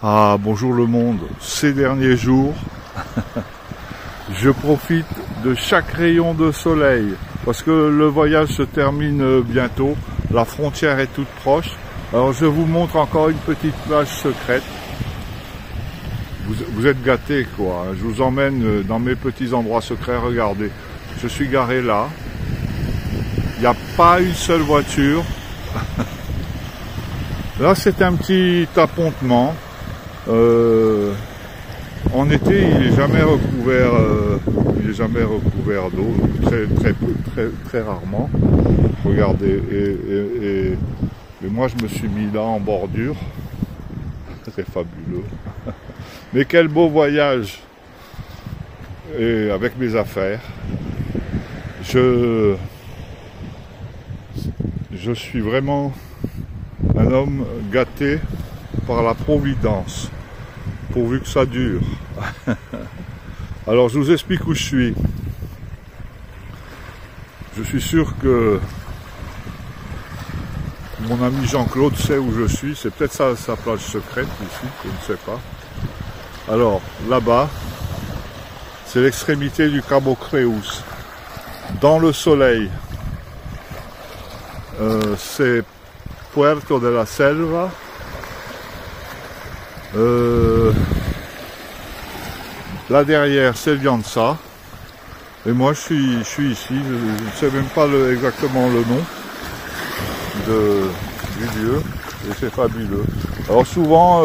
Ah, bonjour le monde. Ces derniers jours, je profite de chaque rayon de soleil parce que le voyage se termine bientôt. La frontière est toute proche. Alors je vous montre encore une petite plage secrète. Vous êtes gâtés quoi. Je vous emmène dans mes petits endroits secrets. Regardez, je suis garé là. Il n'y a pas une seule voiture. Là c'est un petit appontement. En été, il n'est jamais recouvert, d'eau, très rarement. Regardez, et moi je me suis mis là en bordure. C'est fabuleux. Mais quel beau voyage! Et avec mes affaires, je suis vraiment un homme gâté par la providence, pourvu que ça dure. Alors je vous explique où je suis. Je suis sûr que mon ami Jean-Claude sait où je suis. C'est peut-être sa plage secrète ici, je ne sais pas. Alors là-bas, c'est l'extrémité du Cabo Creus. Dans le soleil, c'est Puerto de la Selva. Là derrière c'est Lianza et moi je suis ici, je ne sais même pas exactement le nom du lieu et c'est fabuleux. Alors souvent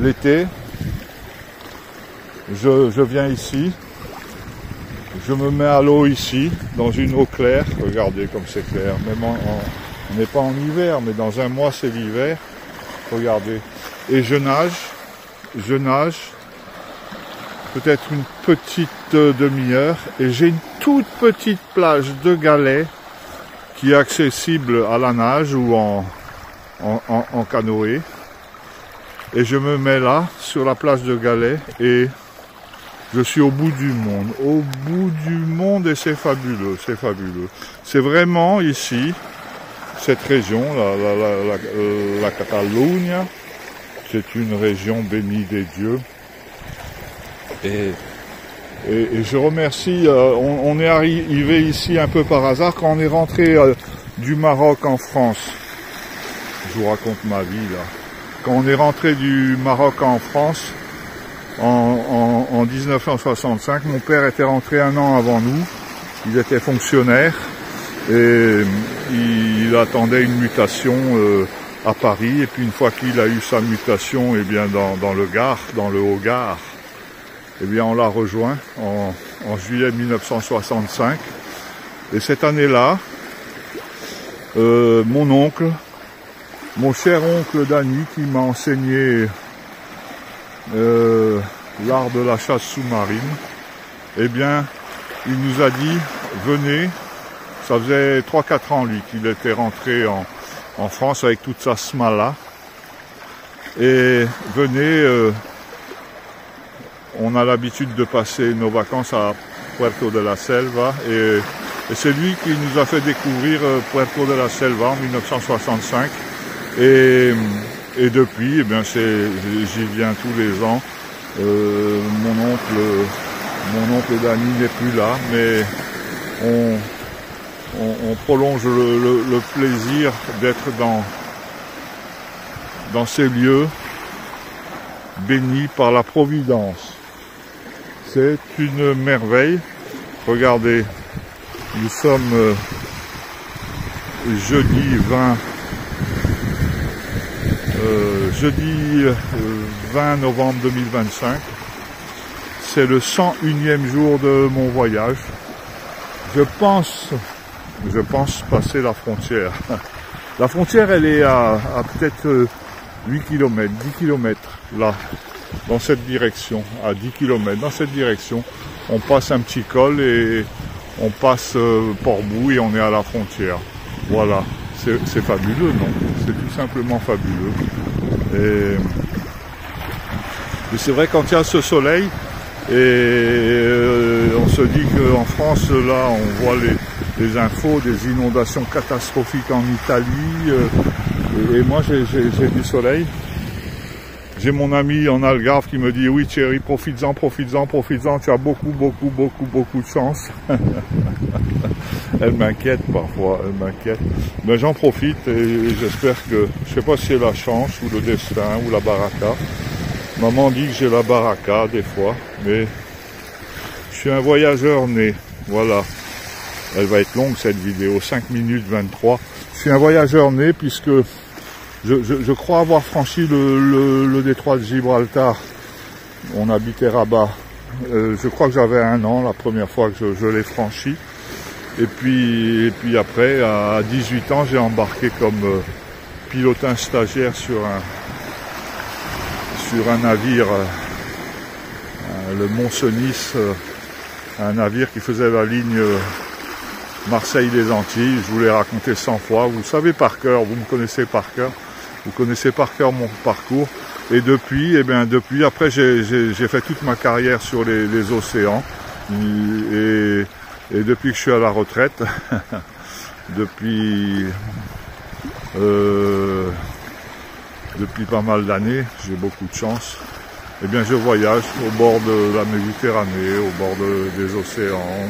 l'été je viens ici, je me mets à l'eau ici dans une eau claire, regardez comme c'est clair, même on n'est pas en hiver mais dans un mois c'est l'hiver, regardez. Et je nage peut-être une petite demi-heure et j'ai une toute petite plage de galets qui est accessible à la nage ou en canoë. Et je me mets là sur la plage de galets et je suis au bout du monde et c'est fabuleux, c'est fabuleux. C'est vraiment ici, cette région, la Catalunya. C'est une région bénie des dieux. Et je remercie, on est arrivé ici un peu par hasard quand on est rentré du Maroc en France. Je vous raconte ma vie là. Quand on est rentré du Maroc en France en 1965, mon père était rentré un an avant nous. Il était fonctionnaire et il attendait une mutation à Paris, et puis une fois qu'il a eu sa mutation, eh bien dans le Haut-Gard, eh bien on l'a rejoint en juillet 1965. Et cette année-là, mon cher oncle Dany, qui m'a enseigné l'art de la chasse sous-marine, eh bien il nous a dit venez. Ça faisait 3-4 ans lui qu'il était rentré en France avec toute sa smala. Et venez, on a l'habitude de passer nos vacances à Puerto de la Selva et c'est lui qui nous a fait découvrir Puerto de la Selva en 1965 et depuis, eh bien j'y viens tous les ans. Mon oncle Dany n'est plus là, mais on prolonge le plaisir d'être dans ces lieux bénis par la Providence. C'est une merveille. Regardez, nous sommes jeudi 20 novembre 2025. C'est le 101e jour de mon voyage. Je pense passer la frontière. La frontière, elle est à peut-être 8 km, 10 km, là, dans cette direction, à 10 km, dans cette direction. On passe un petit col et on passe Port-Bouille et on est à la frontière. Voilà, c'est fabuleux, non? C'est tout simplement fabuleux. Et c'est vrai, quand il y a ce soleil, et on se dit qu'en France, là, on voit les infos des inondations catastrophiques en Italie, et moi j'ai du soleil, J'ai mon ami en Algarve qui me dit oui Thierry, profites-en, profites-en, profites-en, tu as beaucoup de chance. Elle m'inquiète parfois, elle m'inquiète. Mais j'en profite et j'espère que, je sais pas si c'est la chance ou le destin ou la baraka. Maman dit que j'ai la baraka des fois, mais je suis un voyageur né, voilà. Elle va être longue cette vidéo, 5 minutes 23. Je suis un voyageur né puisque je crois avoir franchi le détroit de Gibraltar. On habitait Rabat. Je crois que j'avais 1 an la première fois que je l'ai franchi. Et puis après, à 18 ans, j'ai embarqué comme pilotin stagiaire sur un navire, le Mont-Cenis, un navire qui faisait la ligne Marseille-les Antilles. Je vous l'ai raconté 100 fois. Vous le savez par cœur, vous me connaissez par cœur. Vous connaissez par cœur mon parcours. Et depuis, après, j'ai fait toute ma carrière sur les océans. Et depuis que je suis à la retraite, depuis pas mal d'années, j'ai beaucoup de chance, eh bien je voyage au bord de la Méditerranée, au bord des océans,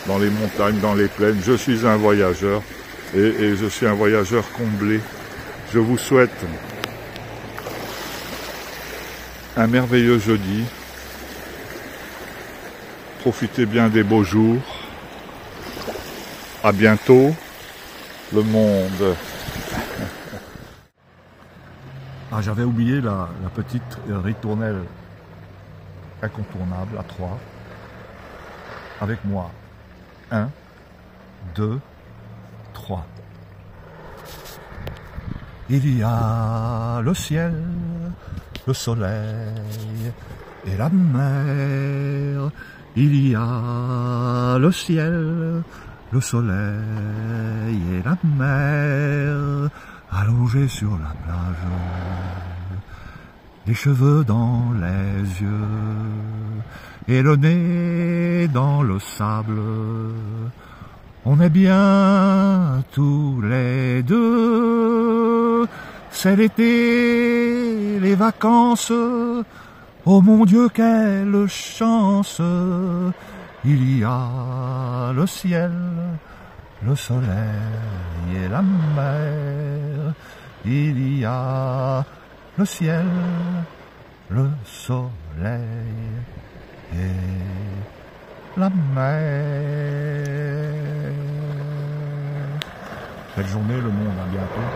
dans les montagnes, dans les plaines. Je suis un voyageur et je suis un voyageur comblé. Je vous souhaite un merveilleux jeudi. Profitez bien des beaux jours. À bientôt, le monde. Ah, j'avais oublié la petite ritournelle incontournable à 3. Avec moi. 1, 2, 3. Il y a le ciel, le soleil et la mer. Il y a le ciel, le soleil et la mer, allongés sur la plage, les cheveux dans les yeux et le nez dans le sable. On est bien tous les deux, c'est l'été, les vacances. Oh mon Dieu, quelle chance! Il y a le ciel, le soleil et la mer. Il y a le ciel, le soleil et la mer. Belle journée le monde, à bientôt.